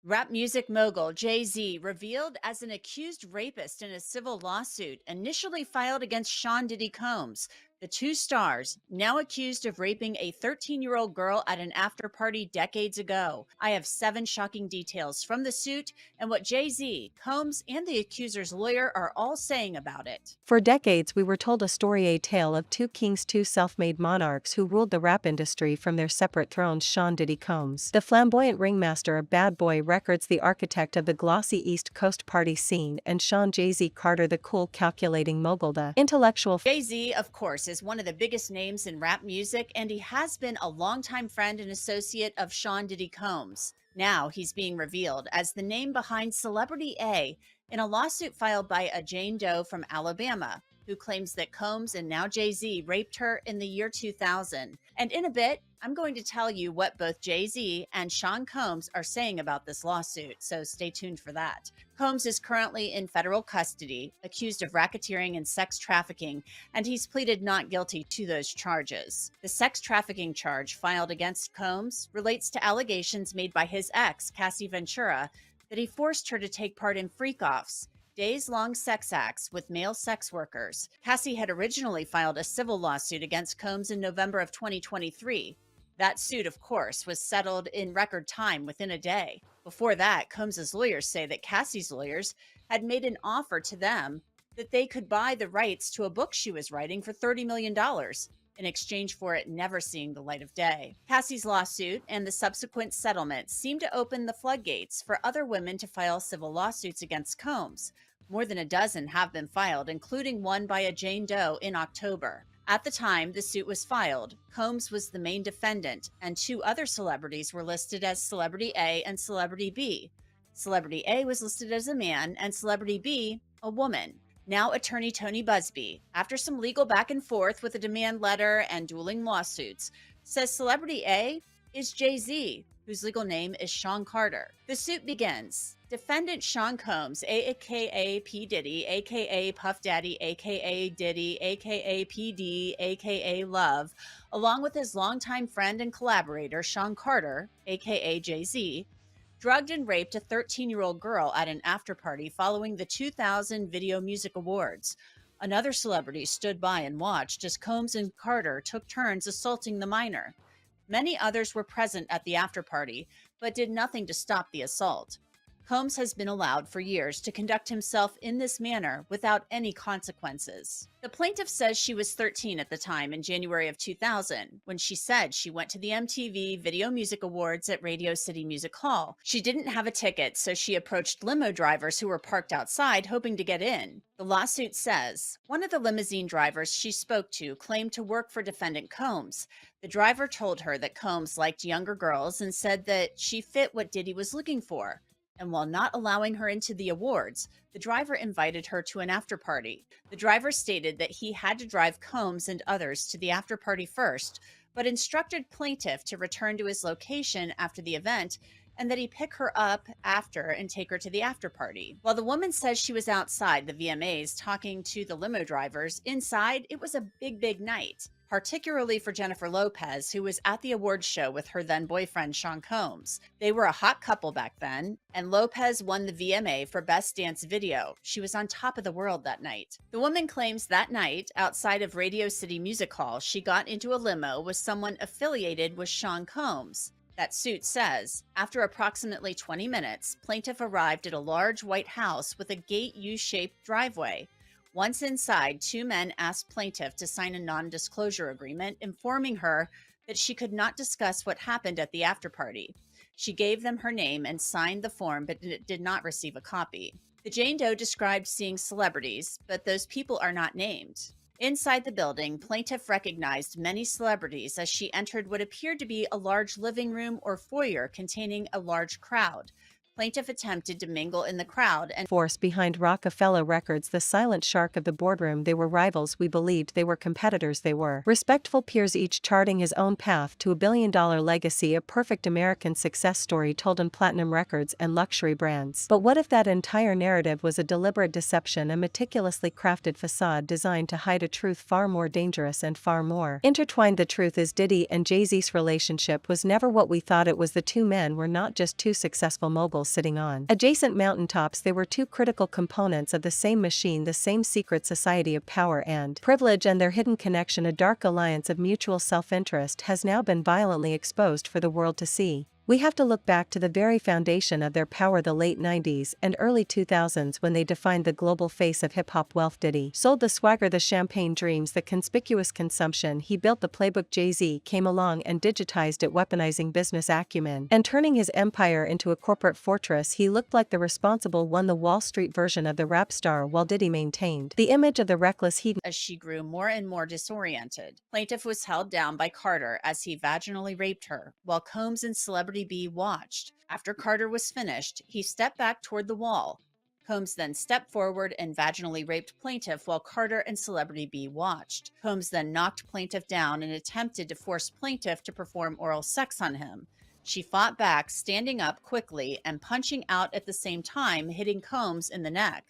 Rap music mogul Jay-Z revealed as an accused rapist in a civil lawsuit initially filed against Sean Diddy Combs. The two stars, now accused of raping a 13-year-old girl at an after party decades ago. I have 7 shocking details from the suit and what Jay-Z, Combs, and the accuser's lawyer are all saying about it. For decades, we were told a tale of two kings, two self-made monarchs who ruled the rap industry from their separate thrones. Sean Diddy Combs, the flamboyant ringmaster of Bad Boy Records, the architect of the glossy East Coast party scene, and Sean Jay-Z Carter, the cool, calculating mogul, the intellectual. Jay-Z, of course, is one of the biggest names in rap music, and he has been a longtime friend and associate of Sean Diddy Combs. Now he's being revealed as the name behind Celebrity A in a lawsuit filed by a Jane Doe from Alabama, who claims that Combs and now Jay-Z raped her in the year 2000. And in a bit, I'm going to tell you what both Jay-Z and Sean Combs are saying about this lawsuit, so stay tuned for that. Combs is currently in federal custody, accused of racketeering and sex trafficking, and he's pleaded not guilty to those charges. The sex trafficking charge filed against Combs relates to allegations made by his ex, Cassie Ventura, that he forced her to take part in freak-offs, days-long sex acts with male sex workers. Cassie had originally filed a civil lawsuit against Combs in November of 2023. That suit, of course, was settled in record time within a day. Before that, Combs's lawyers say that Cassie's lawyers had made an offer to them that they could buy the rights to a book she was writing for $30 million in exchange for it never seeing the light of day. Cassie's lawsuit and the subsequent settlement seemed to open the floodgates for other women to file civil lawsuits against Combs. More than a dozen have been filed, including one by a Jane Doe in October. At the time the suit was filed, Combs was the main defendant, and 2 other celebrities were listed as Celebrity A and Celebrity B. Celebrity A was listed as a man, and Celebrity B, a woman. Now attorney Tony Busby, after some legal back and forth with a demand letter and dueling lawsuits, says Celebrity A is Jay-Z, whose legal name is Sean Carter. The suit begins. Defendant Sean Combs, aka P. Diddy, aka Puff Daddy, aka Diddy, aka PD, aka Love, along with his longtime friend and collaborator Sean Carter, aka Jay-Z, drugged and raped a 13-year-old girl at an after-party following the 2000 Video Music Awards. Another celebrity stood by and watched as Combs and Carter took turns assaulting the minor. Many others were present at the after-party, but did nothing to stop the assault. Combs has been allowed for years to conduct himself in this manner without any consequences. The plaintiff says she was 13 at the time in January of 2000 when she said she went to the MTV Video Music Awards at Radio City Music Hall. She didn't have a ticket, so she approached limo drivers who were parked outside hoping to get in. The lawsuit says one of the limousine drivers she spoke to claimed to work for defendant Combs. The driver told her that Combs liked younger girls and said that she fit what Diddy was looking for. And while not allowing her into the awards, the driver invited her to an after-party. The driver stated that he had to drive Combs and others to the after-party first, but instructed plaintiff to return to his location after the event and that he pick her up after and take her to the after-party. While the woman says she was outside the VMAs talking to the limo drivers, inside it was a big night, particularly for Jennifer Lopez, who was at the awards show with her then boyfriend, Sean Combs. They were a hot couple back then, and Lopez won the VMA for Best Dance Video. She was on top of the world that night. The woman claims that night, outside of Radio City Music Hall, she got into a limo with someone affiliated with Sean Combs. That suit says, after approximately 20 minutes, plaintiff arrived at a large white house with a gate U-shaped driveway. Once inside, 2 men asked plaintiff to sign a non-disclosure agreement, informing her that she could not discuss what happened at the after-party. She gave them her name and signed the form, but did not receive a copy. The Jane Doe described seeing celebrities, but those people are not named. Inside the building, plaintiff recognized many celebrities as she entered what appeared to be a large living room or foyer containing a large crowd. Plaintiff attempted to mingle in the crowd and Force behind Rockefeller Records, the silent shark of the boardroom. They were rivals, we believed they were competitors, they were respectful peers, each charting his own path to a billion-dollar legacy, a perfect American success story told in platinum records and luxury brands. But what if that entire narrative was a deliberate deception, a meticulously crafted facade designed to hide a truth far more dangerous and far more intertwined? The truth is, Diddy and Jay-Z's relationship was never what we thought it was. The 2 men were not just 2 successful moguls. rivals sitting on adjacent mountaintops. They were two critical components of the same machine, the same secret society of power and privilege, and their hidden connection, a dark alliance of mutual self-interest, has now been violently exposed for the world to see. We have to look back to the very foundation of their power, the late 90s and early 2000s, when they defined the global face of hip-hop wealth. Diddy sold the swagger, the champagne dreams, the conspicuous consumption. He built the playbook. Jay-Z came along and digitized it, weaponizing business acumen and turning his empire into a corporate fortress. He looked like the responsible one, the Wall Street version of the rap star, while Diddy maintained the image of the reckless hedonist. As she grew more and more disoriented, plaintiff was held down by Carter as he vaginally raped her, while Combs and Celebrity B watched. After Carter was finished, he stepped back toward the wall. Combs then stepped forward and vaginally raped plaintiff while Carter and Celebrity B watched. Combs then knocked plaintiff down and attempted to force plaintiff to perform oral sex on him. She fought back, standing up quickly and punching out at the same time, hitting Combs in the neck.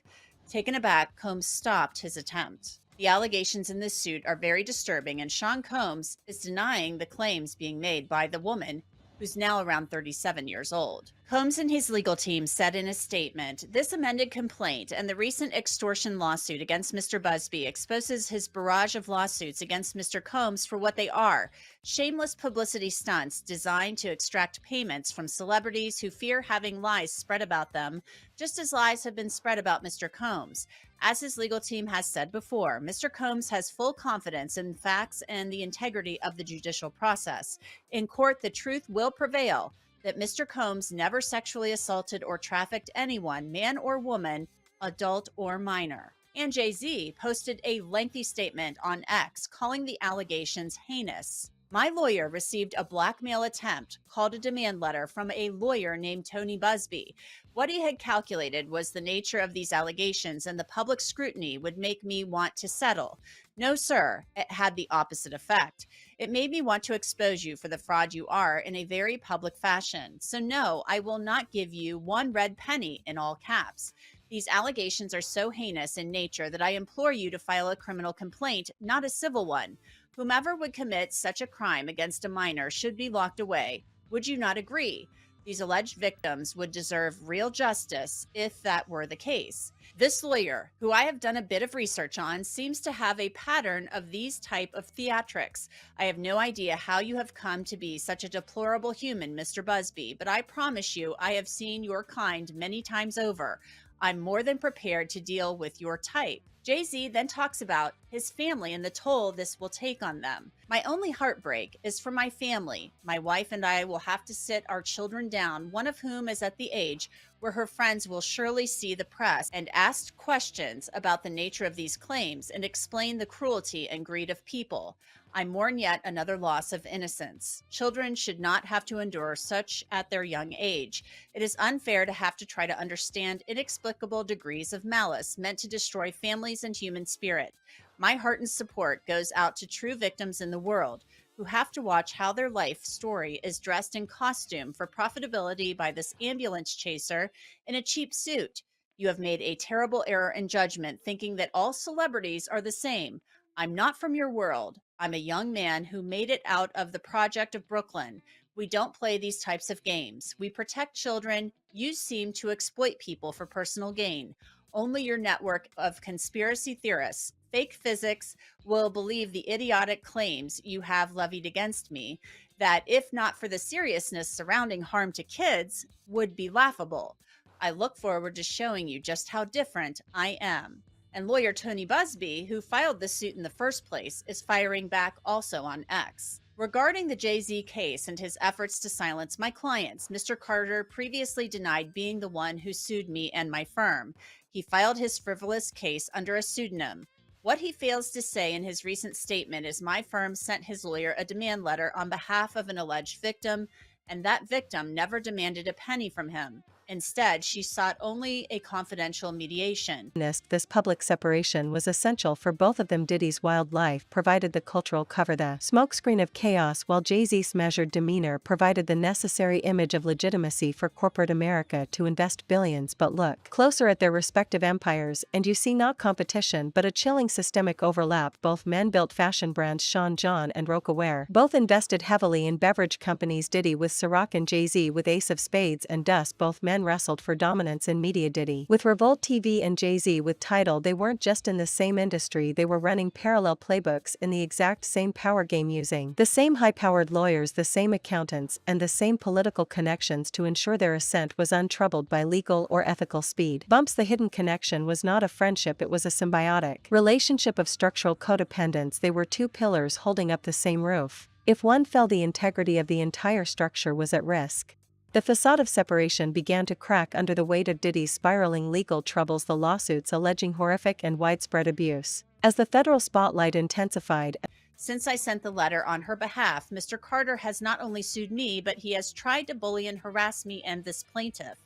Taken aback, Combs stopped his attempt. The allegations in this suit are very disturbing, and Sean Combs is denying the claims being made by the woman, who's now around 37 years old. Combs and his legal team said in a statement, "This amended complaint and the recent extortion lawsuit against Mr. Busby exposes his barrage of lawsuits against Mr. Combs for what they are: shameless publicity stunts designed to extract payments from celebrities who fear having lies spread about them, just as lies have been spread about Mr. Combs. As his legal team has said before, Mr. Combs has full confidence in facts and the integrity of the judicial process. In court, the truth will prevail that Mr. Combs never sexually assaulted or trafficked anyone, man or woman, adult or minor." And Jay-Z posted a lengthy statement on X calling the allegations heinous. "My lawyer received a blackmail attempt, called a demand letter, from a lawyer named Tony Busby. What he had calculated was the nature of these allegations and the public scrutiny would make me want to settle. No, sir, it had the opposite effect. It made me want to expose you for the fraud you are in a very public fashion. So no, I will not give you one red penny," in all caps. "These allegations are so heinous in nature that I implore you to file a criminal complaint, not a civil one. Whomever would commit such a crime against a minor should be locked away. Would you not agree? These alleged victims would deserve real justice if that were the case." This lawyer, who I have done a bit of research on, seems to have a pattern of these type of theatrics. "I have no idea how you have come to be such a deplorable human, Mr. Busby, but I promise you I have seen your kind many times over. I'm more than prepared to deal with your type." Jay-Z then talks about his family and the toll this will take on them. "My only heartbreak is for my family. My wife and I will have to sit our children down, one of whom is at the age where her friends will surely see the press and ask questions about the nature of these claims and explain the cruelty and greed of people. I mourn yet another loss of innocence. Children should not have to endure such at their young age. It is unfair to have to try to understand inexplicable degrees of malice meant to destroy families and human spirit. My heart and support goes out to true victims in the world who have to watch how their life story is dressed in costume for profitability by this ambulance chaser in a cheap suit. You have made a terrible error in judgment, thinking that all celebrities are the same. I'm not from your world. I'm a young man who made it out of the project of Brooklyn. We don't play these types of games. We protect children. You seem to exploit people for personal gain. Only your network of conspiracy theorists, fake physics, will believe the idiotic claims you have levied against me that, if not for the seriousness surrounding harm to kids, would be laughable. I look forward to showing you just how different I am." And lawyer Tony Busby, who filed the suit in the first place, is firing back also on X. "Regarding the Jay-Z case and his efforts to silence my clients, Mr. Carter previously denied being the one who sued me and my firm. He filed his frivolous case under a pseudonym. What he fails to say in his recent statement is my firm sent his lawyer a demand letter on behalf of an alleged victim, and that victim never demanded a penny from him. Instead, she sought only a confidential mediation." This public separation was essential for both of them. Diddy's wild life provided the cultural cover, the smokescreen of chaos, while Jay-Z's measured demeanor provided the necessary image of legitimacy for corporate America to invest billions. But look closer at their respective empires, and you see not competition but a chilling systemic overlap. Both men built fashion brands, Sean John and Rocawear. Both invested heavily in beverage companies, Diddy with Ciroc and Jay-Z with Ace of Spades and Dust. Both men men wrestled for dominance in media. Diddy with Revolt TV and Jay-Z with Tidal, they weren't just in the same industry, they were running parallel playbooks in the exact same power game, using the same high-powered lawyers, the same accountants, and the same political connections to ensure their ascent was untroubled by legal or ethical speed bumps. The hidden connection was not a friendship, it was a symbiotic relationship of structural codependence. They were two pillars holding up the same roof. If one fell, the integrity of the entire structure was at risk. The facade of separation began to crack under the weight of Diddy's spiraling legal troubles, the lawsuits alleging horrific and widespread abuse. As the federal spotlight intensified, Since I sent the letter on her behalf, Mr. Carter has not only sued me, but he has tried to bully and harass me and this plaintiff.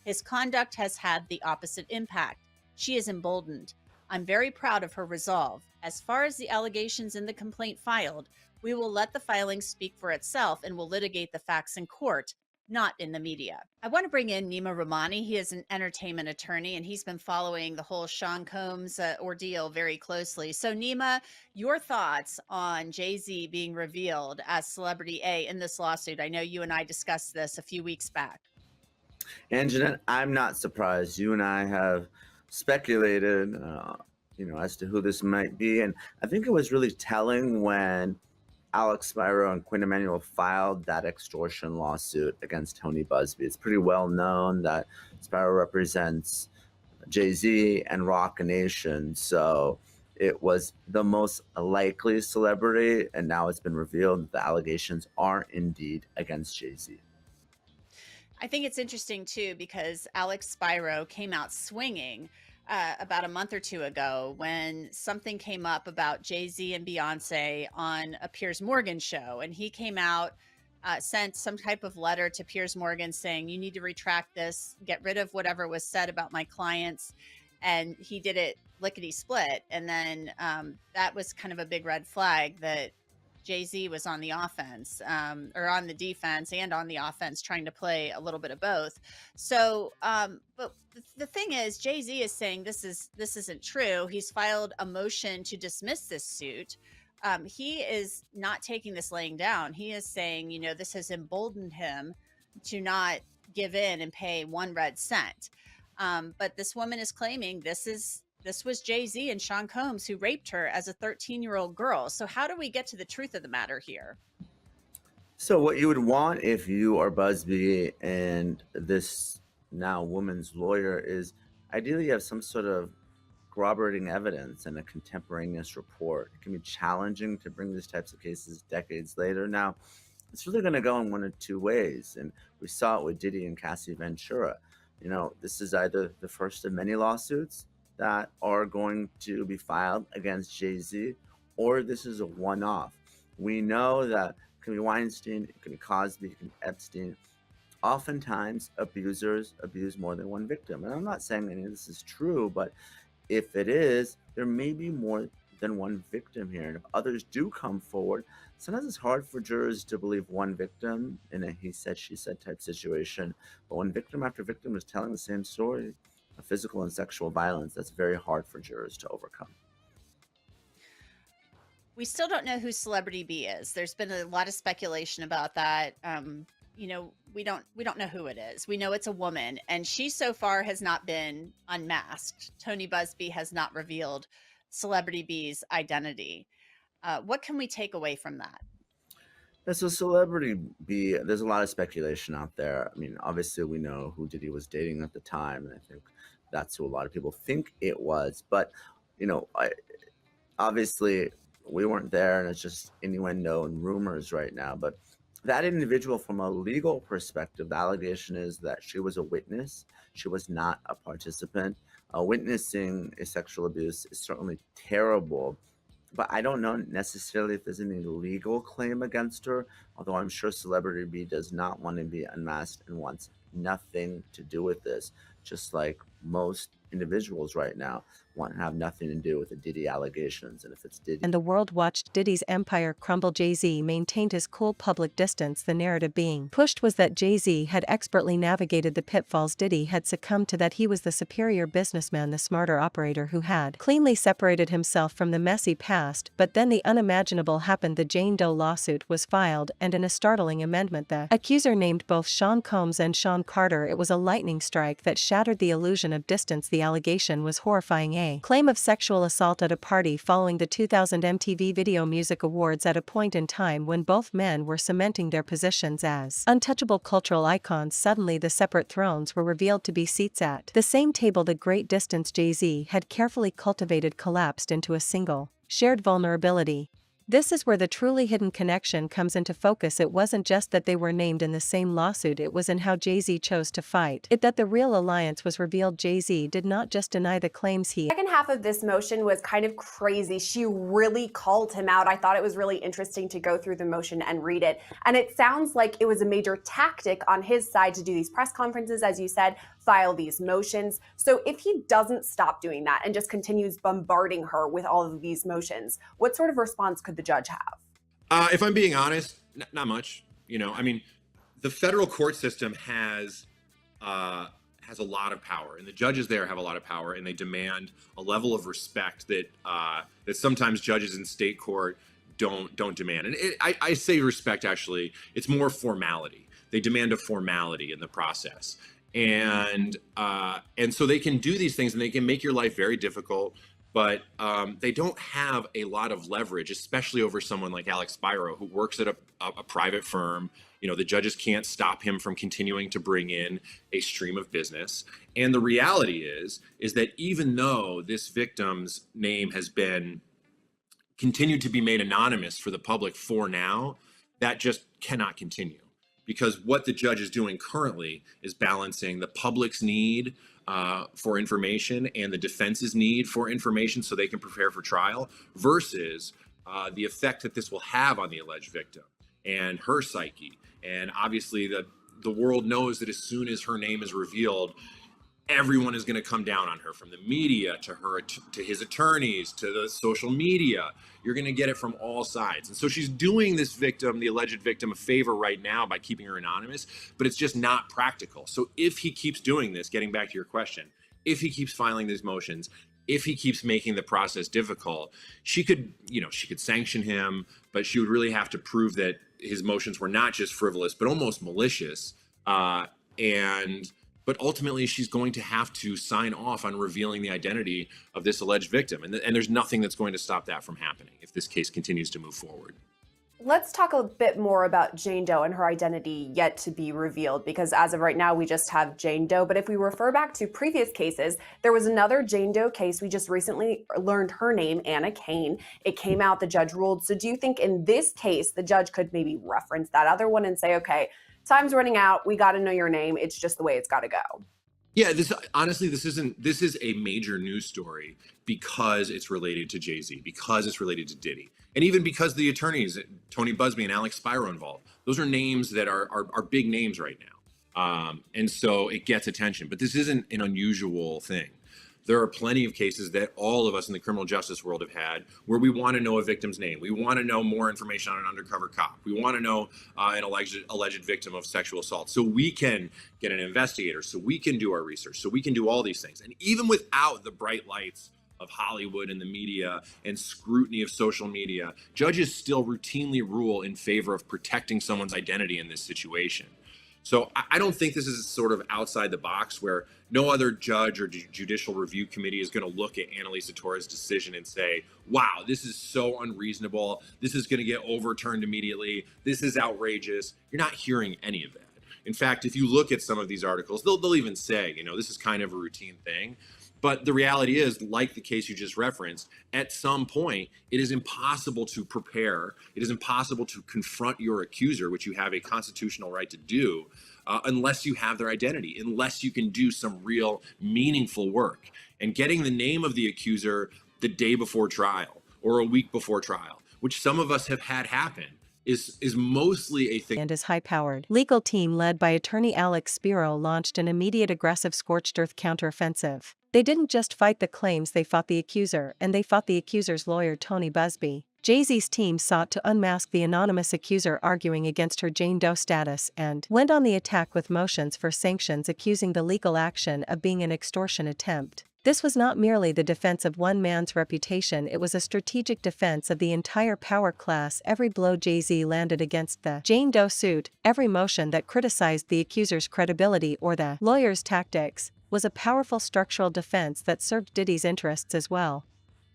His conduct has had the opposite impact. She is emboldened. I'm very proud of her resolve. As far as the allegations in the complaint filed, we will let the filing speak for itself and will litigate the facts in court, not in the media. I want to bring in Nima Rahmani. He is an entertainment attorney, and he's been following the whole Sean Combs ordeal very closely. So, Nima, your thoughts on Jay-Z being revealed as Celebrity A in this lawsuit? I know you and I discussed this a few weeks back. And Jeanette, I'm not surprised. You and I have speculated, as to who this might be. And I think it was really telling when Alex Spiro and Quinn Emanuel filed that extortion lawsuit against Tony Busby. It's pretty well known that Spiro represents Jay-Z and Rock Nation. So it was the most likely celebrity, and now it's been revealed that the allegations are indeed against Jay-Z. I think it's interesting too, because Alex Spiro came out swinging about a month or two ago when something came up about Jay-Z and Beyonce on a Piers Morgan show. And he came out, sent some type of letter to Piers Morgan saying, you need to retract this, get rid of whatever was said about my clients. And he did it lickety split. And then that was kind of a big red flag that Jay-Z was on the offense, or on the defense and on the offense, trying to play a little bit of both. So, but the thing is, Jay-Z is saying this isn't true. He's filed a motion to dismiss this suit. He is not taking this laying down. He is saying, this has emboldened him to not give in and pay one red cent. But this woman is claiming this was Jay-Z and Sean Combs who raped her as a 13-year-old girl. So how do we get to the truth of the matter here? So what you would want if you are Busby and this now woman's lawyer is ideally you have some sort of corroborating evidence and a contemporaneous report. It can be challenging to bring these types of cases decades later. Now, it's really going to go in one of two ways. And we saw it with Diddy and Cassie Ventura. This is either the first of many lawsuits that are going to be filed against Jay-Z, or this is a one-off. We know that it can be Weinstein, it can be Cosby, it can be Epstein. Oftentimes, abusers abuse more than one victim. And I'm not saying any of this is true, but if it is, there may be more than one victim here. And if others do come forward, sometimes it's hard for jurors to believe one victim in a he said, she said type situation. But when victim after victim is telling the same story, of physical and sexual violence, that's very hard for jurors to overcome. We still don't know who Celebrity B is. There's been a lot of speculation about that. We don't know who it is. We know it's a woman, and she so far has not been unmasked. Tony Busby has not revealed Celebrity B's identity. What can we take away from that? So Celebrity B, there's a lot of speculation out there. I mean, obviously we know who Diddy was dating at the time, and I think that's who a lot of people think it was. But, obviously we weren't there, and it's just innuendo and rumors right now. But that individual, from a legal perspective, the allegation is that she was a witness. She was not a participant. Witnessing a sexual abuse is certainly terrible. But I don't know necessarily if there's any legal claim against her, although I'm sure Celebrity B does not want to be unmasked and wants nothing to do with this, just like most individuals right now want to have nothing to do with the Diddy allegations. And if it's Diddy, And the world watched Diddy's empire crumble. Jay-Z maintained his cool public distance. The narrative being pushed was that Jay-Z had expertly navigated the pitfalls Diddy had succumbed to, that he was the superior businessman, the smarter operator who had cleanly separated himself from the messy past. But then the unimaginable happened. The Jane Doe lawsuit was filed, and in a startling amendment the accuser named both Sean Combs and Sean Carter. It was a lightning strike that shattered the illusion of distance. The allegation was horrifying: a claim of sexual assault at a party following the 2000 MTV Video Music Awards, at a point in time when both men were cementing their positions as untouchable cultural icons. Suddenly the separate thrones were revealed to be seats at the same table. The great distance Jay-Z had carefully cultivated collapsed into a single, shared vulnerability. This is where the truly hidden connection comes into focus. It wasn't just that they were named in the same lawsuit, it was in how Jay-Z chose to fight it that the real alliance was revealed. Jay-Z did not just deny the claims he... The second half of this motion was kind of crazy. She really called him out. I thought it was really interesting to go through the motion and read it. And it sounds like it was a major tactic on his side to do these press conferences, as you said, file these motions. So if he doesn't stop doing that and just continues bombarding her with all of these motions, what sort of response could the judge have? If I'm being honest, not much. I mean, the federal court system has a lot of power, and the judges there have a lot of power, and they demand a level of respect that that sometimes judges in state court don't demand. And I say respect, actually, it's more formality. They demand a formality in the process. And so they can do these things, and they can make your life very difficult, but they don't have a lot of leverage, especially over someone like Alex Spiro, who works at a private firm. The judges can't stop him from continuing to bring in a stream of business. And the reality is that even though this victim's name has been continued to be made anonymous for the public for now, that just cannot continue. Because what the judge is doing currently is balancing the public's need for information and the defense's need for information so they can prepare for trial, versus the effect that this will have on the alleged victim and her psyche. And obviously the world knows that as soon as her name is revealed, everyone is going to come down on her, from the media to to his attorneys to the social media. You're going to get it from all sides. And so she's doing this victim, the alleged victim, a favor right now by keeping her anonymous, but it's just not practical. So if he keeps doing this, getting back to your question, if he keeps filing these motions, if he keeps making the process difficult, she could sanction him, but she would really have to prove that his motions were not just frivolous, but almost malicious. But ultimately, she's going to have to sign off on revealing the identity of this alleged victim. And there's nothing that's going to stop that from happening if this case continues to move forward. Let's talk a bit more about Jane Doe and her identity yet to be revealed, because as of right now, we just have Jane Doe. But if we refer back to previous cases, there was another Jane Doe case. We just recently learned her name, Anna Kane. It came out, the judge ruled. So do you think in this case, the judge could maybe reference that other one and say, okay, time's running out, we got to know your name, it's just the way it's got to go? Yeah, this is a major news story because it's related to Jay-Z, because it's related to Diddy, and even because the attorneys, Tony Busby and Alex Spiro, involved. Those are names that are big names right now. And so it gets attention, but this isn't an unusual thing. There are plenty of cases that all of us in the criminal justice world have had where we want to know a victim's name. We want to know more information on an undercover cop. We want to know an alleged victim of sexual assault, so we can get an investigator, so we can do our research, so we can do all these things. And even without the bright lights of Hollywood and the media and scrutiny of social media, judges still routinely rule in favor of protecting someone's identity in this situation. So I don't think this is sort of outside the box where no other judge or judicial review committee is going to look at Annalisa Torres' decision and say, wow, this is so unreasonable. This is going to get overturned immediately. This is outrageous. You're not hearing any of that. In fact, if you look at some of these articles, they'll even say, this is kind of a routine thing. But the reality is, like the case you just referenced, at some point, it is impossible to prepare. It is impossible to confront your accuser, which you have a constitutional right to do, unless you have their identity, unless you can do some real meaningful work. And getting the name of the accuser the day before trial or a week before trial, which some of us have had happen, is mostly a thing. And his high-powered legal team led by attorney Alex Spiro launched an immediate aggressive scorched earth counteroffensive. They didn't just fight the claims, they fought the accuser, and they fought the accuser's lawyer Tony Busby. Jay-Z's team sought to unmask the anonymous accuser arguing against her Jane Doe status and went on the attack with motions for sanctions, accusing the legal action of being an extortion attempt. This was not merely the defense of one man's reputation, it was a strategic defense of the entire power class. Every blow Jay-Z landed against the Jane Doe suit, every motion that criticized the accuser's credibility or the lawyer's tactics, was a powerful structural defense that served Diddy's interests as well.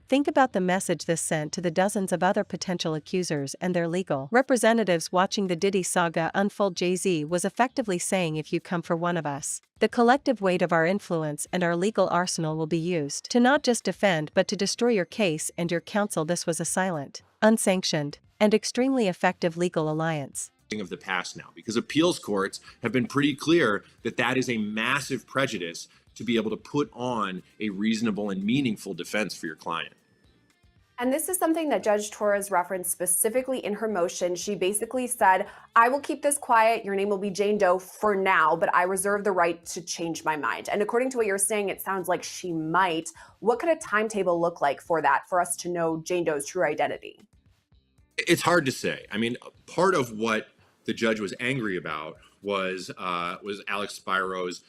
Think about the message this sent to the dozens of other potential accusers and their legal representatives watching the Diddy saga unfold. Jay-Z was effectively saying, if you come for one of us, the collective weight of our influence and our legal arsenal will be used to not just defend but to destroy your case and your counsel. This was a silent, unsanctioned, and extremely effective legal alliance Of the past now, because appeals courts have been pretty clear that that is a massive prejudice to be able to put on a reasonable and meaningful defense for your client. And this is something that Judge Torres referenced specifically in her motion. She basically said, I will keep this quiet. Your name will be Jane Doe for now, but I reserve the right to change my mind. And according to what you're saying, it sounds like she might. What could a timetable look like for that, for us to know Jane Doe's true identity? It's hard to say. I mean, part of what the judge was angry about was Alex Spiro's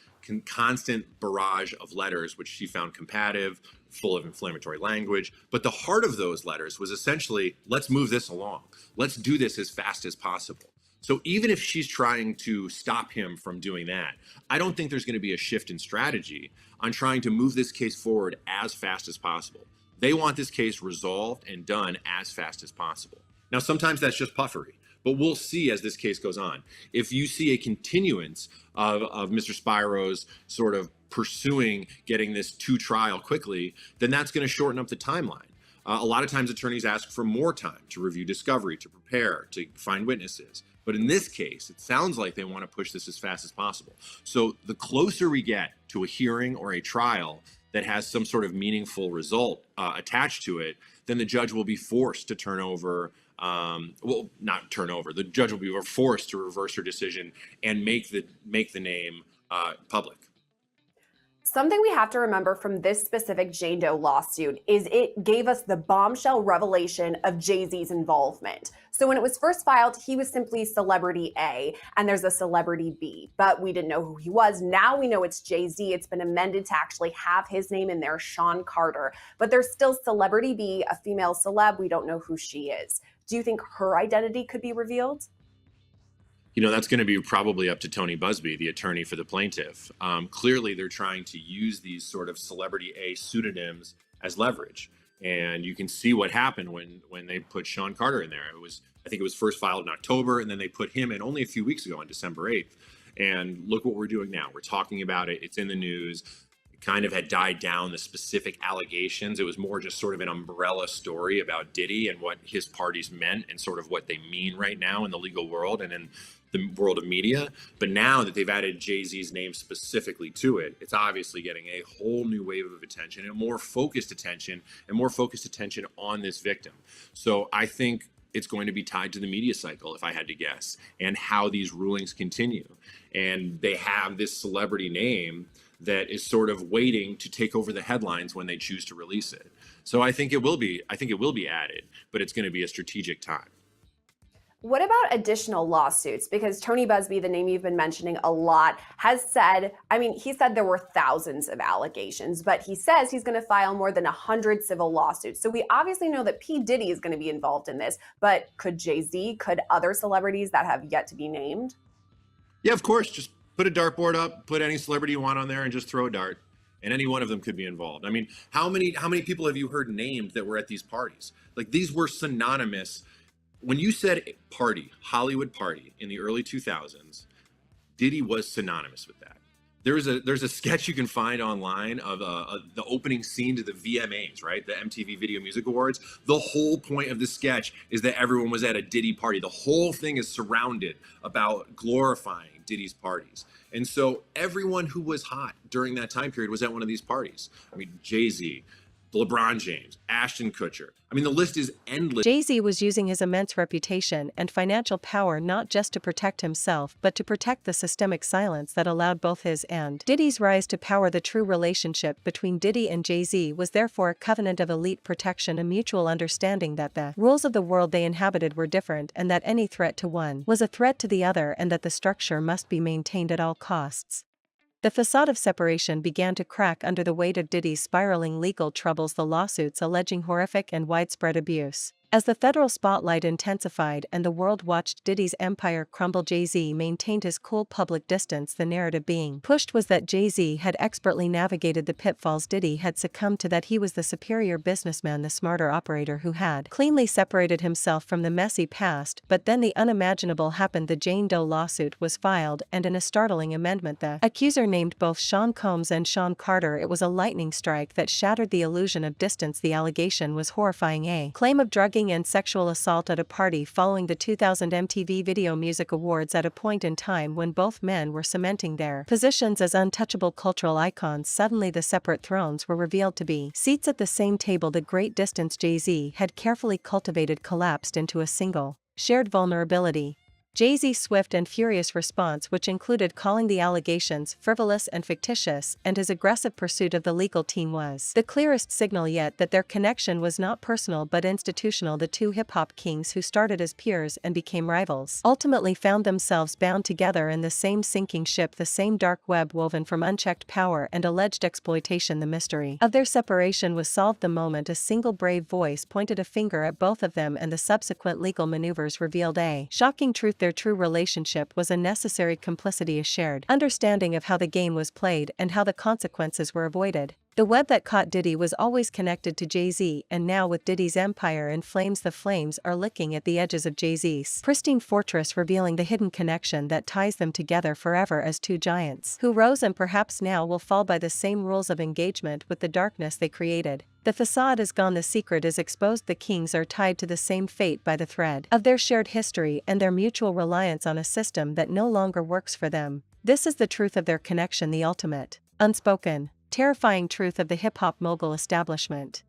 constant barrage of letters, which she found combative, full of inflammatory language. But the heart of those letters was essentially, let's move this along. Let's do this as fast as possible. So even if she's trying to stop him from doing that, I don't think there's going to be a shift in strategy on trying to move this case forward as fast as possible. They want this case resolved and done as fast as possible. Now, sometimes that's just puffery, but we'll see as this case goes on. If you see a continuance of Mr. Spiro's sort of pursuing getting this to trial quickly, then that's going to shorten up the timeline. A lot of times attorneys ask for more time to review discovery, to prepare, to find witnesses. But in this case, it sounds like they want to push this as fast as possible. So the closer we get to a hearing or a trial that has some sort of meaningful result attached to it, then the judge will be forced to turn over not turn over. The judge will be forced to reverse her decision and make the name public. Something we have to remember from this specific Jane Doe lawsuit is it gave us the bombshell revelation of Jay-Z's involvement. So when it was first filed, he was simply Celebrity A, and there's a Celebrity B, but we didn't know who he was. Now we know it's Jay-Z. It's been amended to actually have his name in there, Sean Carter, but there's still Celebrity B, a female celeb. We don't know who she is. Do you think her identity could be revealed? You know, that's going to be probably up to Tony Busby, the attorney for the plaintiff. Clearly, they're trying to use these sort of Celebrity A pseudonyms as leverage. And you can see what happened when they put Sean Carter in there. I think it was first filed in October, and then they put him in only a few weeks ago on December 8th. And look what we're doing now. We're talking about it. It's in the news. It kind of had died down, the specific allegations. It was more just sort of an umbrella story about Diddy and what his parties meant and sort of what they mean right now in the legal world and in the world of media. But now that they've added Jay-Z's name specifically to it, it's obviously getting a whole new wave of attention and more focused attention on this victim. So I think it's going to be tied to the media cycle, if I had to guess, and how these rulings continue. And they have this celebrity name that is sort of waiting to take over the headlines when they choose to release it. So I think it will be added, but it's going to be a strategic time. What about additional lawsuits? Because Tony Busby, the name you've been mentioning a lot, has said, he said there were thousands of allegations, but he says he's going to file more than 100 civil lawsuits. So we obviously know that P. Diddy is going to be involved in this, but could Jay-Z, could other celebrities that have yet to be named? Yeah, of course. Just put a dartboard up, put any celebrity you want on there and just throw a dart. And any one of them could be involved. I mean, how many people have you heard named that were at these parties? Like, these were synonymous. When you said party, Hollywood party in the early 2000s, Diddy was synonymous with that. There's a sketch you can find online of the opening scene to the VMAs, right? The MTV Video Music Awards. The whole point of the sketch is that everyone was at a Diddy party. The whole thing is surrounded about glorifying Diddy's parties. And so everyone who was hot during that time period was at one of these parties. I mean, Jay-Z, LeBron James, Ashton Kutcher. I mean, the list is endless. Jay-Z was using his immense reputation and financial power not just to protect himself but to protect the systemic silence that allowed both his and Diddy's rise to power. The true relationship between Diddy and Jay-Z was therefore a covenant of elite protection, a mutual understanding that the rules of the world they inhabited were different and that any threat to one was a threat to the other and that the structure must be maintained at all costs. The facade of separation began to crack under the weight of Diddy's spiraling legal troubles, the lawsuits alleging horrific and widespread abuse. As the federal spotlight intensified and the world watched Diddy's empire crumble, Jay-Z maintained his cool public distance. The narrative being pushed was that Jay-Z had expertly navigated the pitfalls Diddy had succumbed to, that he was the superior businessman, the smarter operator who had cleanly separated himself from the messy past. But then the unimaginable happened. The Jane Doe lawsuit was filed, and in a startling amendment the accuser named both Sean Combs and Sean Carter. It was a lightning strike that shattered the illusion of distance. The allegation was horrifying: a claim of drugging and sexual assault at a party following the 2000 MTV Video Music Awards, at a point in time when both men were cementing their positions as untouchable cultural icons. Suddenly the separate thrones were revealed to be seats at the same table. The great distance Jay-Z had carefully cultivated collapsed into a single, shared vulnerability. Jay-Z's swift and furious response, which included calling the allegations frivolous and fictitious, and his aggressive pursuit of the legal team, was the clearest signal yet that their connection was not personal but institutional. The two hip-hop kings, who started as peers and became rivals, ultimately found themselves bound together in the same sinking ship, the same dark web woven from unchecked power and alleged exploitation. The mystery of their separation was solved the moment a single brave voice pointed a finger at both of them, and the subsequent legal maneuvers revealed a shocking truth: their true relationship was a necessary complicity, a shared understanding of how the game was played and how the consequences were avoided. The web that caught Diddy was always connected to Jay-Z, and now with Diddy's empire in flames, the flames are licking at the edges of Jay-Z's pristine fortress, revealing the hidden connection that ties them together forever as two giants who rose and perhaps now will fall by the same rules of engagement with the darkness they created. The facade is gone, the secret is exposed. The kings are tied to the same fate by the thread of their shared history and their mutual reliance on a system that no longer works for them. This is the truth of their connection, the ultimate, unspoken, terrifying truth of the hip-hop mogul establishment.